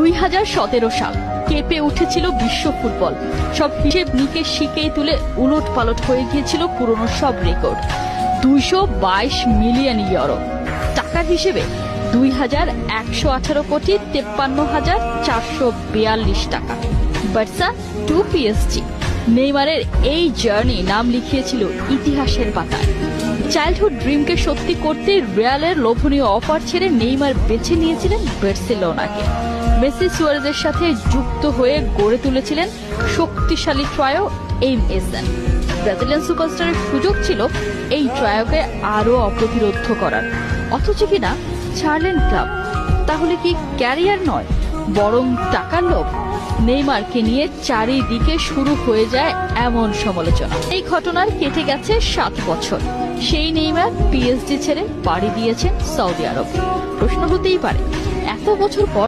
2017 সাল কেঁপে উঠেছিল বিশ্ব ফুটবল। সব হিসেব নিকেশ শিখেই তুলে উলট পালট হয়ে গিয়েছিল পুরনো সব রেকর্ড। 222 মিলিয়ন ইউরো, টাকার হিসেবে 2118 কোটি 53,442 টাকা। বার্সা টু পিএসজি, নেইমারের এই জার্নি নাম লিখিয়েছিল ইতিহাসের পাতায়। চাইল্ডহুড ড্রিমকে সত্যি করতে রিয়ালের লোভনীয় অফার ছেড়ে নেইমার বেছে নিয়েছিলেন বার্সেলোনাকে। মেসি সুয়ারেজের সাথে যুক্ত হয়ে গড়ে তুলেছিলেন শক্তিশালী ট্রায়ো এমএসএন। ব্রাজিলিয়ান সুপারস্টারের সুযোগ ছিল এই ট্রায়োকে আরো অপ্রতিরোধ করার, অথচ কিনা ছাড়লেন ক্লাব। তাহলে কি ক্যারিয়ার নয়, বরং টাকার লোভ? নেইমারকে নিয়ে চারিদিকে শুরু হয়ে যায় এমন সমালোচনা। এই ঘটনার কেটে গেছে 7 বছর। সেই নেইমার পিএসজি ছেড়ে পাড়ি দিয়েছেন সৌদি আরব। প্রশ্ন হতেই পারে, এত বছর পর